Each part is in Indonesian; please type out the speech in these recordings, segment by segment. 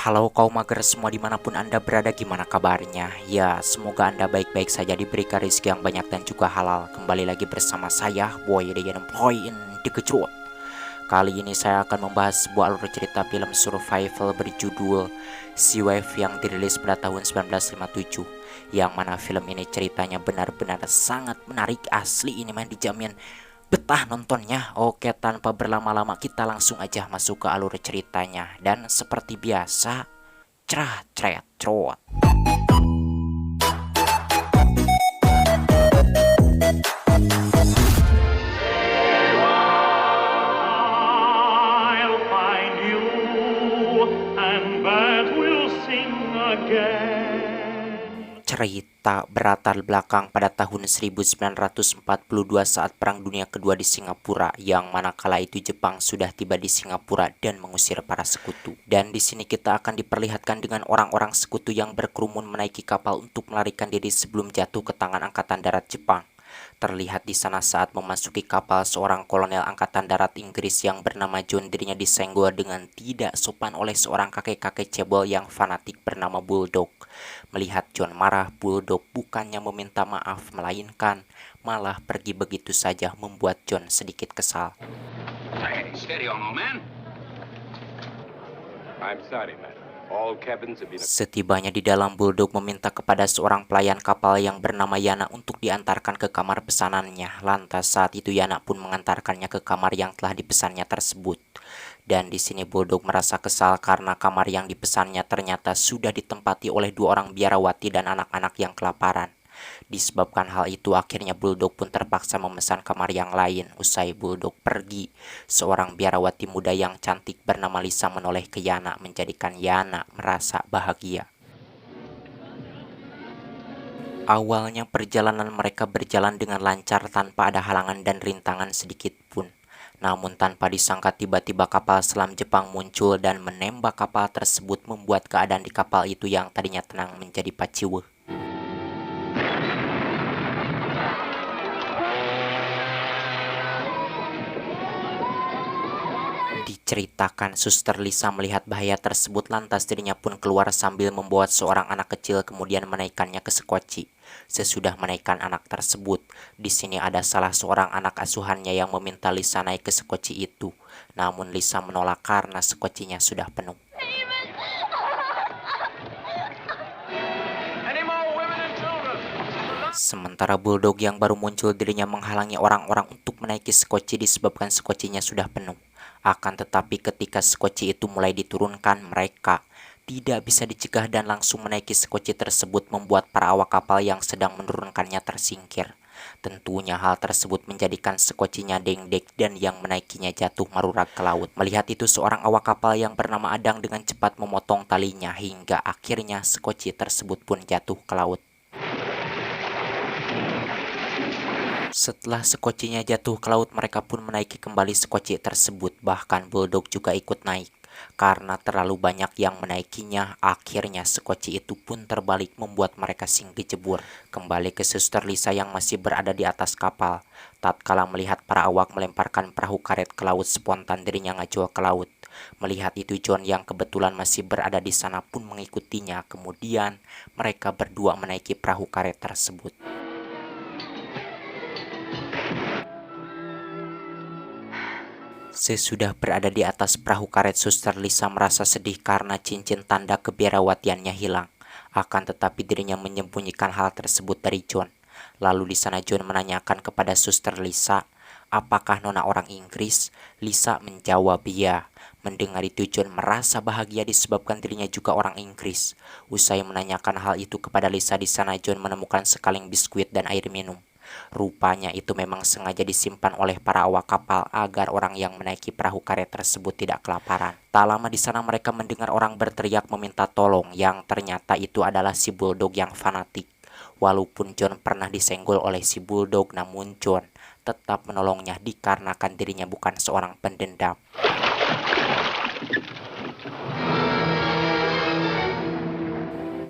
Halo kaum mager semua dimanapun Anda berada, gimana kabarnya? Ya, semoga Anda baik-baik saja, diberikan rezeki yang banyak dan juga halal. Kembali lagi bersama saya, Boy The Unemployed The Gejrot. Kali ini saya akan membahas sebuah alur cerita film survival berjudul Sea Wave yang dirilis pada tahun 1957. Yang mana film ini ceritanya benar-benar sangat menarik, asli ini main dijamin betah nontonnya. Oke, tanpa berlama-lama kita langsung aja masuk ke alur ceritanya. Dan seperti biasa, cerah cret trot. I'll find you, and birds will sing again. Cerita berlatar belakang pada tahun 1942 saat Perang Dunia Kedua di Singapura, yang mana kala itu Jepang sudah tiba di Singapura dan mengusir para sekutu. Dan di sini kita akan diperlihatkan dengan orang-orang sekutu yang berkerumun menaiki kapal untuk melarikan diri sebelum jatuh ke tangan Angkatan Darat Jepang. Terlihat di sana saat memasuki kapal seorang kolonel Angkatan Darat Inggris yang bernama John, dirinya disenggol dengan tidak sopan oleh seorang kakek-kakek cebol yang fanatik bernama Bulldog. Melihat John marah, Bulldog bukannya meminta maaf, melainkan malah pergi begitu saja, membuat John sedikit kesal. Hey, steady on, old man. I'm sorry, madam. All cabins have been... Setibanya di dalam, Bulldog meminta kepada seorang pelayan kapal yang bernama Yana untuk diantarkan ke kamar pesanannya. Lantas saat itu Yana pun mengantarkannya ke kamar yang telah dipesannya tersebut. Dan di sini Bulldog merasa kesal karena kamar yang dipesannya ternyata sudah ditempati oleh dua orang biarawati dan anak-anak yang kelaparan. Disebabkan hal itu, akhirnya Bulldog pun terpaksa memesan kamar yang lain. Usai Bulldog pergi, seorang biarawati muda yang cantik bernama Lisa menoleh ke Yana, menjadikan Yana merasa bahagia. Awalnya perjalanan mereka berjalan dengan lancar tanpa ada halangan dan rintangan sedikit pun. Namun tanpa disangka tiba-tiba kapal selam Jepang muncul dan menembak kapal tersebut, membuat keadaan di kapal itu yang tadinya tenang menjadi paciweh. Diceritakan Suster Lisa melihat bahaya tersebut, lantas dirinya pun keluar sambil membawa seorang anak kecil, kemudian menaikkannya ke sekoci. Sesudah menaikkan anak tersebut, di sini ada salah seorang anak asuhannya yang meminta Lisa naik ke sekoci itu. Namun Lisa menolak karena sekocinya sudah penuh. Sementara Bulldog yang baru muncul, dirinya menghalangi orang-orang untuk menaiki sekoci disebabkan sekocinya sudah penuh. Akan tetapi ketika sekoci itu mulai diturunkan, mereka tidak bisa dicegah dan langsung menaiki sekoci tersebut, membuat para awak kapal yang sedang menurunkannya tersingkir. Tentunya hal tersebut menjadikan sekocinya dengdek dan yang menaikinya jatuh merurak ke laut. Melihat itu, seorang awak kapal yang bernama Adang dengan cepat memotong talinya hingga akhirnya sekoci tersebut pun jatuh ke laut. Setelah sekocinya jatuh ke laut, mereka pun menaiki kembali sekoci tersebut. Bahkan Bulldog juga ikut naik. Karena terlalu banyak yang menaikinya, akhirnya sekoci itu pun terbalik, membuat mereka singgih jebur. Kembali ke Suster Lisa yang masih berada di atas kapal. Tatkala melihat para awak melemparkan perahu karet ke laut, spontan dirinya ngajul ke laut. Melihat itu, John yang kebetulan masih berada di sana pun mengikutinya. Kemudian mereka berdua menaiki perahu karet tersebut. Sesudah berada di atas perahu karet, Suster Lisa merasa sedih karena cincin tanda kebiarawatiannya hilang. Akan tetapi dirinya menyembunyikan hal tersebut dari John. Lalu di sana John menanyakan kepada Suster Lisa, apakah Nona orang Inggris? Lisa menjawab iya. Mendengar itu John merasa bahagia disebabkan dirinya juga orang Inggris. Usai menanyakan hal itu kepada Lisa, di sana John menemukan sekaleng biskuit dan air minum. Rupanya itu memang sengaja disimpan oleh para awak kapal agar orang yang menaiki perahu karet tersebut tidak kelaparan. Tak lama di sana mereka mendengar orang berteriak meminta tolong, yang ternyata itu adalah si Bulldog yang fanatik. Walaupun John pernah disenggol oleh si Bulldog, namun John tetap menolongnya dikarenakan dirinya bukan seorang pendendam.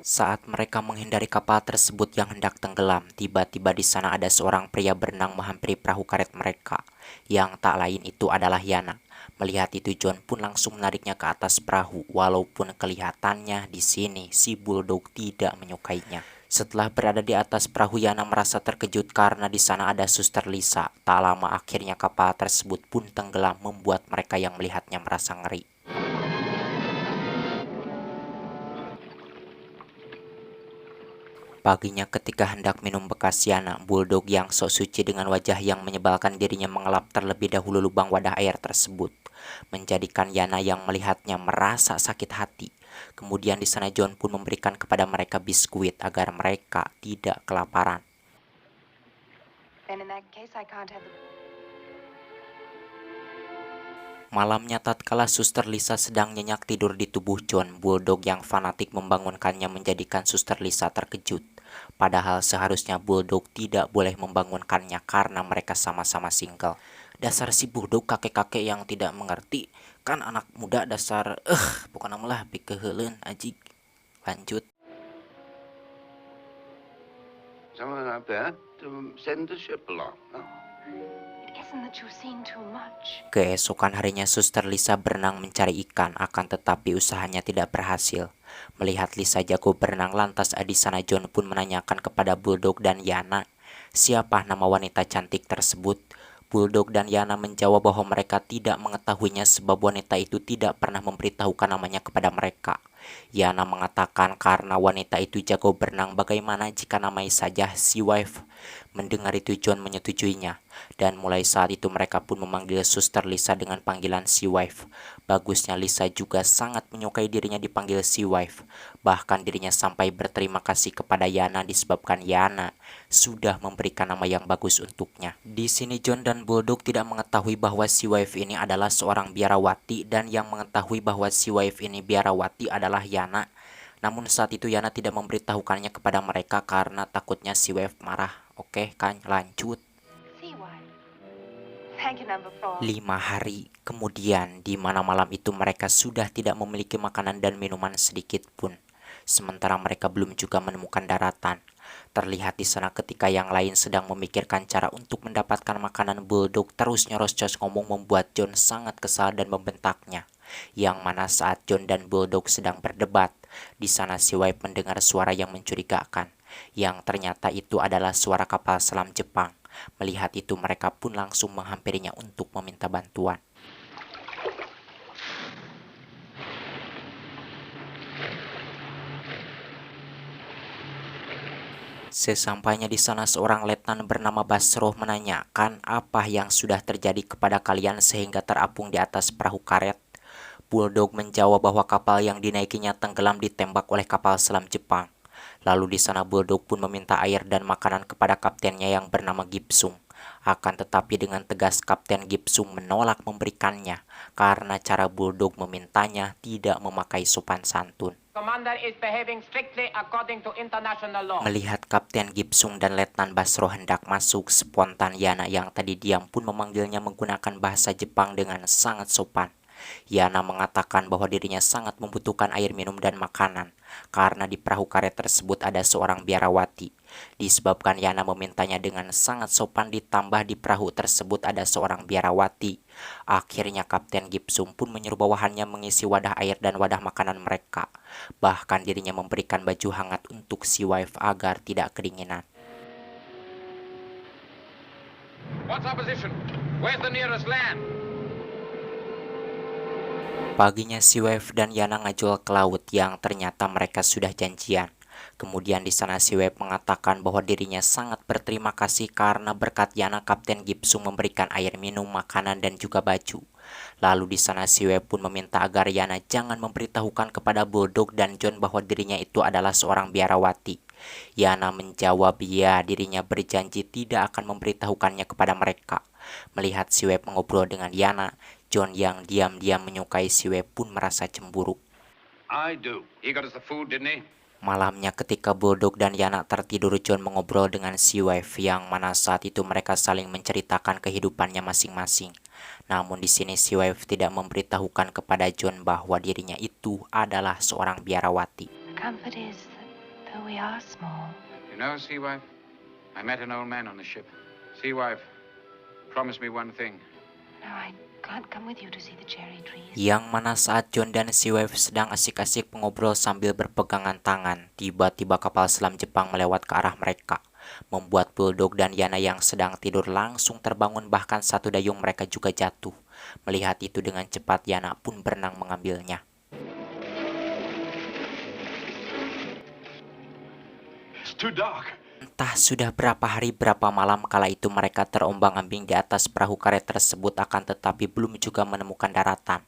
Saat mereka menghindari kapal tersebut yang hendak tenggelam, tiba-tiba di sana ada seorang pria berenang menghampiri perahu karet mereka, yang tak lain itu adalah Yana. Melihat itu John pun langsung menariknya ke atas perahu, walaupun kelihatannya di sini si Bulldog tidak menyukainya. Setelah berada di atas perahu, Yana merasa terkejut karena di sana ada Suster Lisa. Tak lama akhirnya kapal tersebut pun tenggelam, membuat mereka yang melihatnya merasa ngeri. Paginya ketika hendak minum bekas Yana, Bulldog yang sok suci dengan wajah yang menyebalkan dirinya mengelap terlebih dahulu lubang wadah air tersebut, menjadikan Yana yang melihatnya merasa sakit hati. Kemudian di sana John pun memberikan kepada mereka biskuit agar mereka tidak kelaparan. Then in that case, I can't have the... Malamnya tatkala Suster Lisa sedang nyenyak tidur di tubuh John, Bulldog yang fanatik membangunkannya menjadikan Suster Lisa terkejut. Padahal seharusnya Bulldog tidak boleh membangunkannya karena mereka sama-sama single. Dasar si Bulldog kakek-kakek yang tidak mengerti. Kan anak muda dasar bukan amalah pikeuheuleuan ajik. Lanjut. Someone up there to send the ship along. Oh. It isn't that you've seen too much. Keesokan harinya Suster Lisa berenang mencari ikan, akan tetapi usahanya tidak berhasil. Melihat Lisa jago berenang, lantas di sana John pun menanyakan kepada Bulldog dan Yana, siapa nama wanita cantik tersebut. Bulldog dan Yana menjawab bahwa mereka tidak mengetahuinya sebab wanita itu tidak pernah memberitahukan namanya kepada mereka. Yana mengatakan karena wanita itu jago berenang, bagaimana jika namanya saja Sea Wife. Mendengar itu John menyetujuinya, dan mulai saat itu mereka pun memanggil Suster Lisa dengan panggilan Sea Wife. Bagusnya Lisa juga sangat menyukai dirinya dipanggil Sea Wife. Bahkan dirinya sampai berterima kasih kepada Yana disebabkan Yana sudah memberikan nama yang bagus untuknya. Di sini John dan Bulldog tidak mengetahui bahwa Sea Wife ini adalah seorang biarawati, dan yang mengetahui bahwa Sea Wife ini biarawati adalah Yana. Namun saat itu Yana tidak memberitahukannya kepada mereka karena takutnya Sea Wife marah. Oke kan, lanjut. See why. Thank you, number 4. 5 hari kemudian, di mana malam itu mereka sudah tidak memiliki makanan dan minuman sedikit pun. Sementara mereka belum juga menemukan daratan. Terlihat di sana ketika yang lain sedang memikirkan cara untuk mendapatkan makanan, Bulldog terus nyerocos ngomong membuat John sangat kesal dan membentaknya. Yang mana saat John dan Bulldog sedang berdebat, di sana si Wife mendengar suara yang mencurigakan, yang ternyata itu adalah suara kapal selam Jepang. Melihat itu mereka pun langsung menghampirinya untuk meminta bantuan. Sesampainya di sana seorang letnan bernama Basroh menanyakan apa yang sudah terjadi kepada kalian sehingga terapung di atas perahu karet. Bulldog menjawab bahwa kapal yang dinaikinya tenggelam ditembak oleh kapal selam Jepang. Lalu di sana Bulldog pun meminta air dan makanan kepada kaptennya yang bernama Gipsum. Akan tetapi dengan tegas Kapten Gipsum menolak memberikannya karena cara Bulldog memintanya tidak memakai sopan santun. Commander is behaving strictly according to international law. Melihat Kapten Gipsum dan Letnan Basro hendak masuk, spontan Yana yang tadi diam pun memanggilnya menggunakan bahasa Jepang dengan sangat sopan. Yana mengatakan bahwa dirinya sangat membutuhkan air minum dan makanan karena di perahu karet tersebut ada seorang biarawati. Disebabkan Yana memintanya dengan sangat sopan, ditambah di perahu tersebut ada seorang biarawati. Akhirnya Kapten Gipsum pun menyuruh bawahannya mengisi wadah air dan wadah makanan mereka. Bahkan dirinya memberikan baju hangat untuk si Wife agar tidak kedinginan. What's our position? Where's the nearest land? Paginya si Wife dan Yana ngajul ke laut yang ternyata mereka sudah janjian. Kemudian di sana si Wife mengatakan bahwa dirinya sangat berterima kasih karena berkat Yana Kapten Gipsum memberikan air minum, makanan dan juga baju. Lalu di sana si Wife pun meminta agar Yana jangan memberitahukan kepada Bulldog dan John bahwa dirinya itu adalah seorang biarawati. Yana menjawab ya, dirinya berjanji tidak akan memberitahukannya kepada mereka. Melihat si Wife mengobrol dengan Yana, John yang diam-diam menyukai si Wife pun merasa cemburu. I do. He got us the food, didn't he? Malamnya ketika Bulldog dan Yana tertidur, John mengobrol dengan si Wife yang mana saat itu mereka saling menceritakan kehidupannya masing-masing. Namun di sini si Wife tidak memberitahukan kepada John bahwa dirinya itu adalah seorang biarawati. The comfort is that though we are small, You know, Sea Wife, I met an old man on the ship. Sea Wife, promise me one thing. no, I can't come with you to see the cherry trees. Yang mana saat John dan Seawife sedang asik-asik mengobrol sambil berpegangan tangan, tiba-tiba kapal selam Jepang melewat ke arah mereka, membuat Bulldog dan Yana yang sedang tidur langsung terbangun, bahkan satu dayung mereka juga jatuh. Melihat itu dengan cepat, Yana pun berenang mengambilnya. It's too dark. Entah sudah berapa hari berapa malam kala itu mereka terombang-ambing di atas perahu karet tersebut, akan tetapi belum juga menemukan daratan.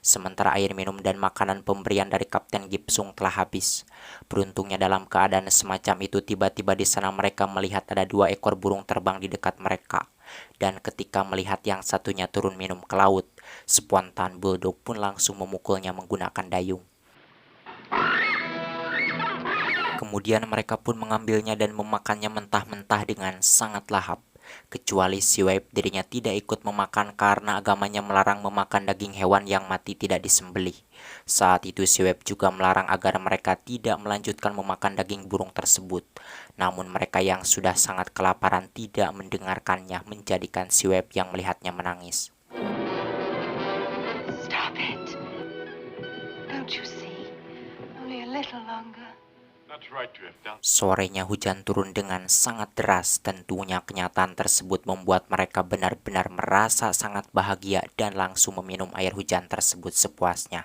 Sementara air minum dan makanan pemberian dari Kapten Gipsung telah habis. Beruntungnya dalam keadaan semacam itu, tiba-tiba di sana mereka melihat ada 2 ekor burung terbang di dekat mereka. Dan ketika melihat yang satunya turun minum ke laut, spontan Bulldog pun langsung memukulnya menggunakan dayung. Kemudian mereka pun mengambilnya dan memakannya mentah-mentah dengan sangat lahap. Kecuali Seawife, dirinya tidak ikut memakan karena agamanya melarang memakan daging hewan yang mati tidak disembelih. Saat itu Seawife juga melarang agar mereka tidak melanjutkan memakan daging burung tersebut. Namun mereka yang sudah sangat kelaparan tidak mendengarkannya, menjadikan Seawife yang melihatnya menangis. Stop it. Don't you see? Only a little longer. That's right to have done. Sorenya hujan turun dengan sangat deras. Tentunya kenyataan tersebut membuat mereka benar-benar merasa sangat bahagia dan langsung meminum air hujan tersebut sepuasnya.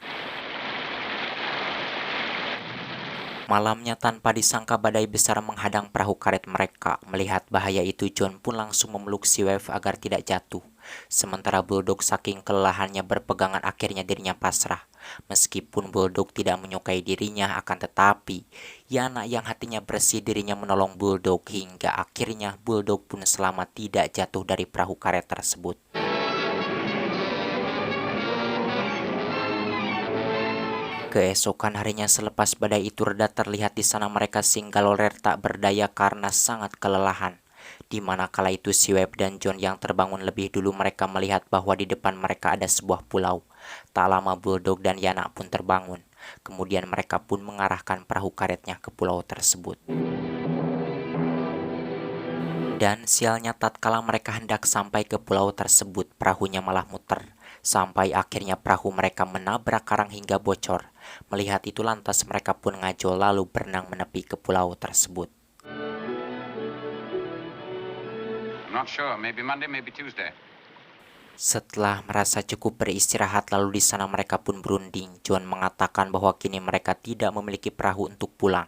Malamnya tanpa disangka badai besar menghadang perahu karet mereka. Melihat bahaya itu, John pun langsung memeluk Seawife agar tidak jatuh. Sementara Bulldog saking kelelahannya berpegangan, akhirnya dirinya pasrah. Meskipun Bulldog tidak menyukai dirinya, akan tetapi Yana yang hatinya bersih, dirinya menolong Bulldog hingga akhirnya Bulldog pun selamat tidak jatuh dari perahu karet tersebut. Keesokan harinya selepas badai itu reda, terlihat di sana mereka singgah loler tak berdaya karena sangat kelelahan. Di mana kala itu Seawife dan John yang terbangun lebih dulu, mereka melihat bahwa di depan mereka ada sebuah pulau. Tak lama Bulldog dan Yana pun terbangun. Kemudian mereka pun mengarahkan perahu karetnya ke pulau tersebut. Dan sialnya tatkala mereka hendak sampai ke pulau tersebut, perahunya malah muter. Sampai akhirnya perahu mereka menabrak karang hingga bocor. Melihat itu lantas mereka pun ngajol lalu berenang menepi ke pulau tersebut. I'm not sure. Maybe Monday, maybe Tuesday. Setelah merasa cukup beristirahat, lalu di sana mereka pun berunding. John mengatakan bahwa kini mereka tidak memiliki perahu untuk pulang.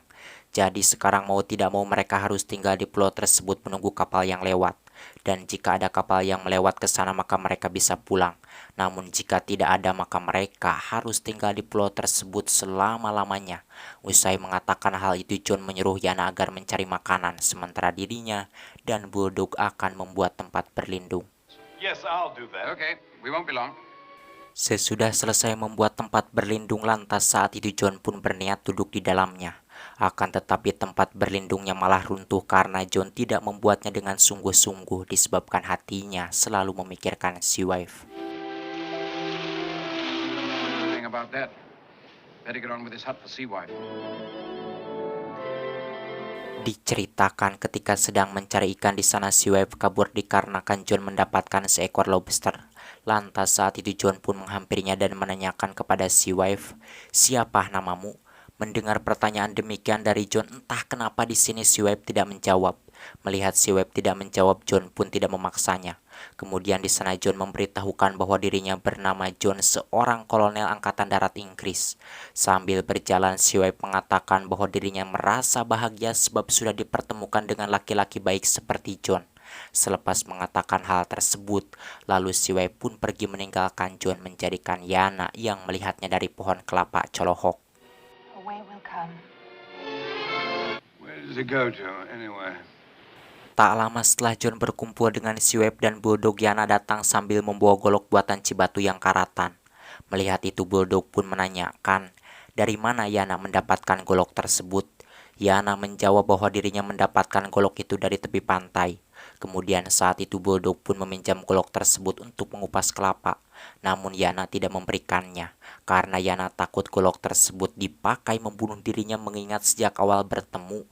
Jadi sekarang mau tidak mau mereka harus tinggal di pulau tersebut menunggu kapal yang lewat. Dan jika ada kapal yang melewat ke sana maka mereka bisa pulang. Namun jika tidak ada maka mereka harus tinggal di pulau tersebut selama-lamanya. Usai mengatakan hal itu, John menyuruh Yana agar mencari makanan, sementara dirinya dan Bulldog akan membuat tempat berlindung. Yes, I'll do that. Okay, we won't be long. Sesudah selesai membuat tempat berlindung, lantas saat itu John pun berniat duduk di dalamnya. Akan tetapi tempat berlindungnya malah runtuh karena John tidak membuatnya dengan sungguh-sungguh, disebabkan hatinya selalu memikirkan Seawife. Nothing about that. Better get on with this hut for Seawife. Diceritakan ketika sedang mencari ikan di sana, Seawife kabur dikarenakan John mendapatkan seekor lobster. Lantas saat itu John pun menghampirinya dan menanyakan kepada Seawife, "Siapa namamu?" Mendengar pertanyaan demikian dari John, entah kenapa di sini Seawife tidak menjawab. Melihat Seawife tidak menjawab, John pun tidak memaksanya. Kemudian di sana John memberitahukan bahwa dirinya bernama John, seorang kolonel angkatan darat Inggris. Sambil berjalan, Seawife mengatakan bahwa dirinya merasa bahagia sebab sudah dipertemukan dengan laki-laki baik seperti John. Selepas mengatakan hal tersebut, lalu Seawife pun pergi meninggalkan John, menjadikan Yana yang melihatnya dari pohon kelapa colohok. A way will come. Where does it go to, anyway? Tak lama setelah John berkumpul dengan Seawife dan Bulldog, Yana datang sambil membawa golok buatan Cibatu yang karatan. Melihat itu Bulldog pun menanyakan dari mana Yana mendapatkan golok tersebut. Yana menjawab bahwa dirinya mendapatkan golok itu dari tepi pantai. Kemudian saat itu Bulldog pun meminjam golok tersebut untuk mengupas kelapa. Namun Yana tidak memberikannya karena Yana takut golok tersebut dipakai membunuh dirinya, mengingat sejak awal bertemu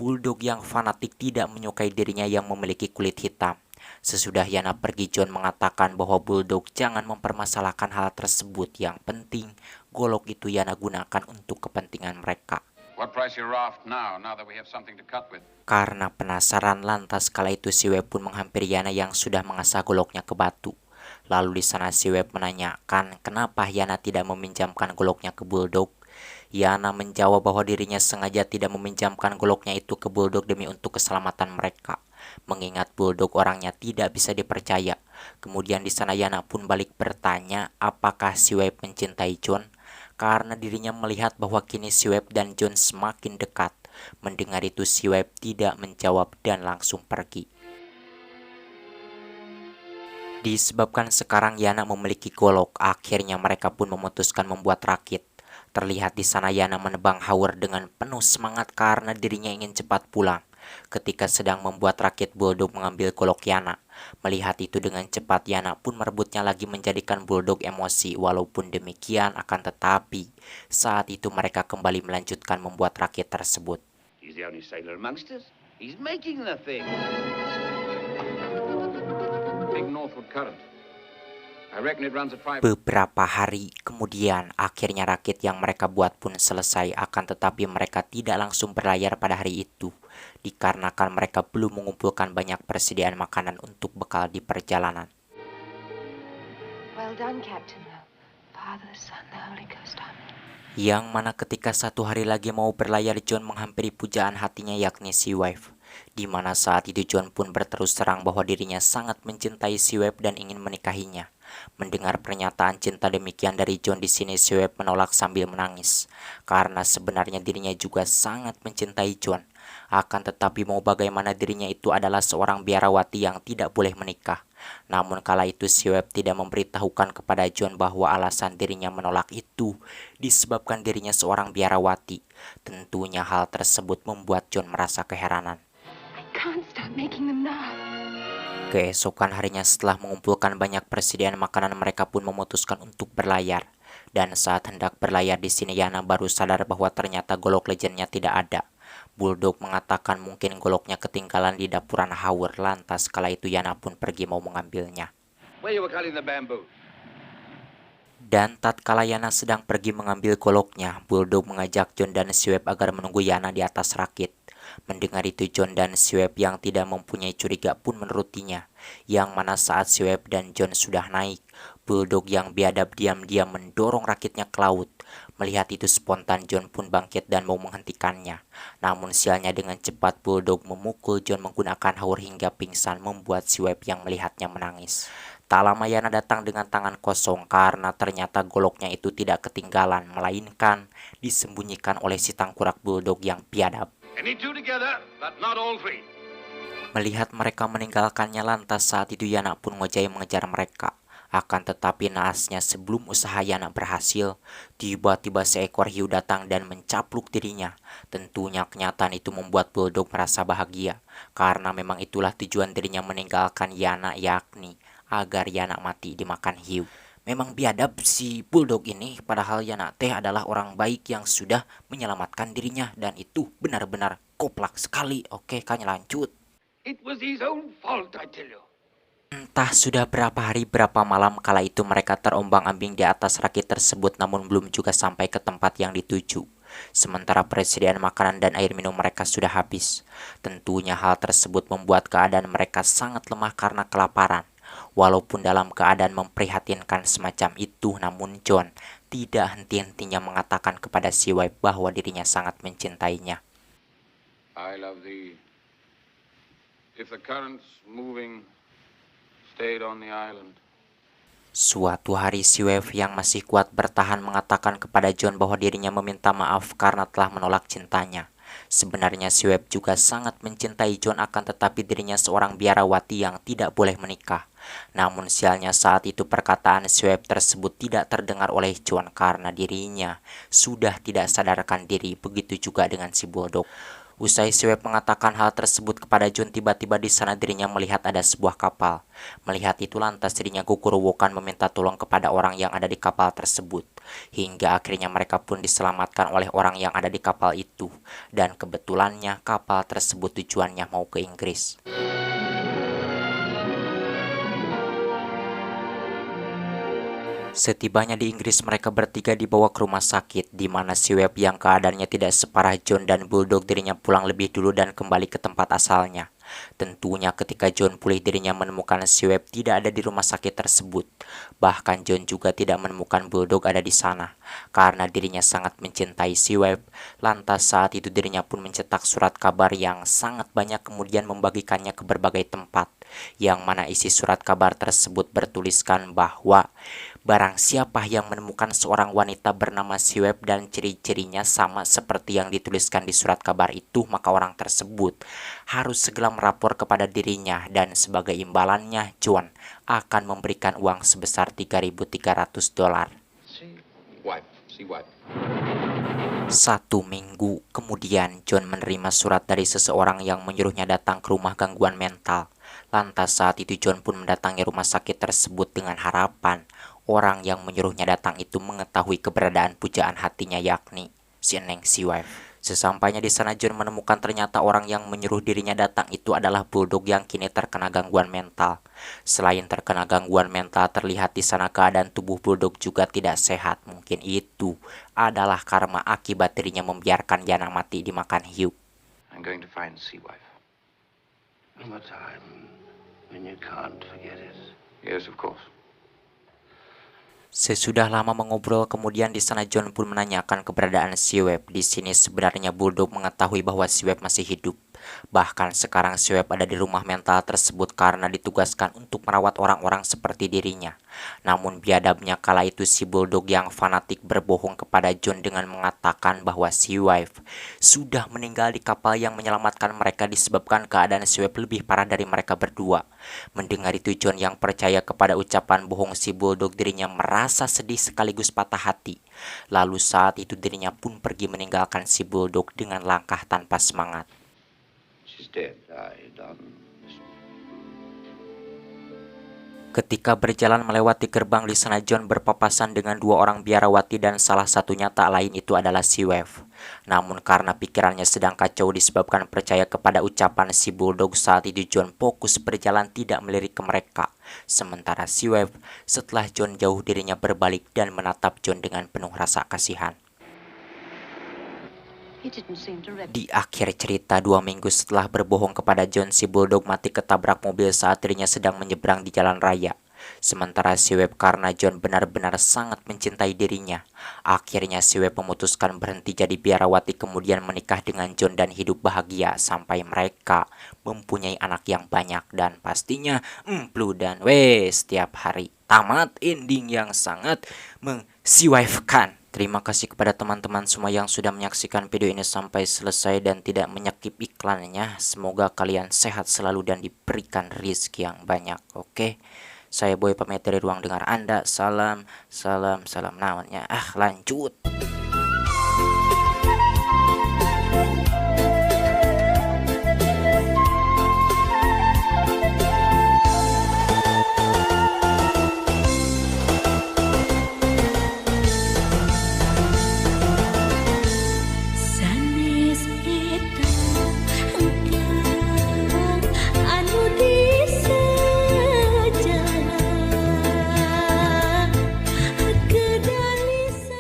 Bulldog yang fanatik tidak menyukai dirinya yang memiliki kulit hitam. Sesudah Yana pergi, John mengatakan bahwa Bulldog jangan mempermasalahkan hal tersebut. Yang penting, golok itu Yana gunakan untuk kepentingan mereka. What price your raft now that we have something to cut with? Karena penasaran, lantas kala itu si Webb pun menghampiri Yana yang sudah mengasah goloknya ke batu. Lalu di sana si Webb menanyakan kenapa Yana tidak meminjamkan goloknya ke Bulldog. Yana menjawab bahwa dirinya sengaja tidak meminjamkan goloknya itu ke Bulldog demi untuk keselamatan mereka. Mengingat Bulldog orangnya tidak bisa dipercaya. Kemudian di sana Yana pun balik bertanya apakah si Webb mencintai John. Karena dirinya melihat bahwa kini si Webb dan John semakin dekat. Mendengar itu si Webb tidak menjawab dan langsung pergi. Disebabkan sekarang Yana memiliki golok, akhirnya mereka pun memutuskan membuat rakit. Terlihat di sana Yana menebang Howard dengan penuh semangat karena dirinya ingin cepat pulang. Ketika sedang membuat rakit, Bulldog mengambil golok Yana. Melihat itu dengan cepat, Yana pun merebutnya lagi menjadikan Bulldog emosi. Walaupun demikian, akan tetapi saat itu mereka kembali melanjutkan membuat rakit tersebut. He's the only sailor amongst us. He's making the thing. Big northward current. I reckon it runs at 5. Beberapa hari kemudian, akhirnya rakit yang mereka buat pun selesai. Akan tetapi mereka tidak langsung berlayar pada hari itu, dikarenakan mereka belum mengumpulkan banyak persediaan makanan untuk bekal di perjalanan. Well done, Captain. Father, Son, the Holy Ghost. Amen. Yang mana ketika satu hari lagi mau berlayar, John menghampiri pujaan hatinya yakni si Webb. Di mana saat itu John pun berterus terang bahwa dirinya sangat mencintai si Webb dan ingin menikahinya. Mendengar pernyataan cinta demikian dari John, di sini si Webb menolak sambil menangis. Karena sebenarnya dirinya juga sangat mencintai John. Akan tetapi mau bagaimana, dirinya itu adalah seorang biarawati yang tidak boleh menikah. Namun kala itu si Webb tidak memberitahukan kepada John bahwa alasan dirinya menolak itu disebabkan dirinya seorang biarawati. Tentunya hal tersebut membuat John merasa keheranan. I can't stop making them now. Keesokan harinya setelah mengumpulkan banyak persediaan makanan, mereka pun memutuskan untuk berlayar. Dan saat hendak berlayar, di sini Yana baru sadar bahwa ternyata golok legendnya tidak ada. Bulldog mengatakan mungkin goloknya ketinggalan di dapuran Howard. Lantas kala itu Yana pun pergi mau mengambilnya. Where you were cutting the bamboo? Dan tatkala Yana sedang pergi mengambil goloknya, Bulldog mengajak John dan si Webb agar menunggu Yana di atas rakit. Mendengar itu John dan si Webb yang tidak mempunyai curiga pun menurutinya. Yang mana saat si Webb dan John sudah naik, Bulldog yang biadab diam-diam mendorong rakitnya ke laut. Melihat itu spontan John pun bangkit dan mau menghentikannya. Namun sialnya dengan cepat Bulldog memukul John menggunakan haur hingga pingsan, membuat si Webb yang melihatnya menangis. Tak lama Yana datang dengan tangan kosong karena ternyata goloknya itu tidak ketinggalan, melainkan disembunyikan oleh si tangkurak Bulldog yang biadab. Any two together, but not all three. Melihat mereka meninggalkannya, lantas saat itu Yana pun ngojai mengejar mereka. Akan tetapi naasnya sebelum usaha Yana berhasil, tiba-tiba seekor hiu datang dan mencapluk dirinya. Tentunya kenyataan itu membuat Bulldog merasa bahagia, karena memang itulah tujuan dirinya meninggalkan Yana, yakni agar Yana mati dimakan hiu. Memang biadab si Bulldog ini, padahal Yana teh adalah orang baik yang sudah menyelamatkan dirinya, dan itu benar-benar koplak sekali. Oke, kan lanjut. It was his own fault, I tell you. Entah sudah berapa hari berapa malam kala itu mereka terombang-ambing di atas rakit tersebut, namun belum juga sampai ke tempat yang dituju. Sementara persediaan makanan dan air minum mereka sudah habis. Tentunya hal tersebut membuat keadaan mereka sangat lemah karena kelaparan. Walaupun dalam keadaan memprihatinkan semacam itu, namun John tidak henti-hentinya mengatakan kepada si Webb bahwa dirinya sangat mencintainya. I love thee. If the currents moving stayed on the island. Suatu hari si Webb yang masih kuat bertahan mengatakan kepada John bahwa dirinya meminta maaf karena telah menolak cintanya. Sebenarnya si Webb juga sangat mencintai John, akan tetapi dirinya seorang biarawati yang tidak boleh menikah. Namun sialnya saat itu perkataan si Webb tersebut tidak terdengar oleh John karena dirinya sudah tidak sadarkan diri. Begitu juga dengan si Bulldog. Usai si Webb mengatakan hal tersebut kepada John, tiba-tiba di sana dirinya melihat ada sebuah kapal. Melihat itu lantas dirinya gugur-guguran meminta tolong kepada orang yang ada di kapal tersebut. Hingga akhirnya mereka pun diselamatkan oleh orang yang ada di kapal itu. Dan kebetulannya kapal tersebut tujuannya mau ke Inggris. Setibanya di Inggris, mereka bertiga dibawa ke rumah sakit, di mana si Webb yang keadaannya tidak separah John dan Bulldog dirinya pulang lebih dulu dan kembali ke tempat asalnya. Tentunya ketika John pulih dirinya menemukan si Webb tidak ada di rumah sakit tersebut. Bahkan John juga tidak menemukan Bulldog ada di sana, karena dirinya sangat mencintai si Webb. Lantas saat itu dirinya pun mencetak surat kabar yang sangat banyak kemudian membagikannya ke berbagai tempat, yang mana isi surat kabar tersebut bertuliskan bahwa barang siapa yang menemukan seorang wanita bernama si Webb dan ciri-cirinya sama seperti yang dituliskan di surat kabar itu, maka orang tersebut harus segera melapor kepada dirinya, dan sebagai imbalannya John akan memberikan uang sebesar $3.300. See what? 1 minggu kemudian, John menerima surat dari seseorang yang menyuruhnya datang ke rumah gangguan mental. Lantas saat itu John pun mendatangi rumah sakit tersebut dengan harapan orang yang menyuruhnya datang itu mengetahui keberadaan pujaan hatinya, yakni si Neng si Wife. Sesampainya di sana, John menemukan ternyata orang yang menyuruh dirinya datang itu adalah Bulldog yang kini terkena gangguan mental. Selain terkena gangguan mental, terlihat di sana keadaan tubuh Bulldog juga tidak sehat. Mungkin itu adalah karma akibat dirinya membiarkan Yana mati dimakan hiu. I'm going to find Sea Wife. A time when you can't forget it. Yes, of course. Sesudah lama mengobrol, kemudian di sana John pun menanyakan keberadaan si Webb. Di sini sebenarnya Bulldog mengetahui bahwa si Webb masih hidup. Bahkan sekarang si Webb ada di rumah mental tersebut karena ditugaskan untuk merawat orang-orang seperti dirinya. Namun biadabnya kala itu si Bulldog yang fanatik berbohong kepada John dengan mengatakan bahwa si Wife sudah meninggal di kapal yang menyelamatkan mereka disebabkan keadaan si Webb lebih parah dari mereka berdua. Mendengar itu, John yang percaya kepada ucapan bohong si Bulldog, dirinya merasa sedih sekaligus patah hati. Lalu saat itu dirinya pun pergi meninggalkan si Bulldog dengan langkah tanpa semangat. She's dead. I done. Ketika berjalan melewati gerbang di sana, John berpapasan dengan 2 orang biarawati dan salah satunya tak lain itu adalah si Webb. Namun karena pikirannya sedang kacau disebabkan percaya kepada ucapan si Bulldog, saat itu John fokus berjalan tidak melirik ke mereka. Sementara si Webb setelah John jauh, dirinya berbalik dan menatap John dengan penuh rasa kasihan. Di akhir cerita, 2 minggu setelah berbohong kepada John, si Bulldog mati ketabrak mobil saat dirinya sedang menyeberang di jalan raya. Sementara si Webb, karena John benar-benar sangat mencintai dirinya, akhirnya si Webb memutuskan berhenti jadi biarawati kemudian menikah dengan John dan hidup bahagia sampai mereka mempunyai anak yang banyak dan pastinya emplu dan setiap hari. Tamat ending yang sangat mengsiwifkan. Terima kasih kepada teman-teman semua yang sudah menyaksikan video ini sampai selesai dan tidak menyakip iklannya. Semoga kalian sehat selalu dan diberikan rezeki yang banyak. Oke, saya Boy pamit dari ruang dengar Anda. Salam namanya. Lanjut.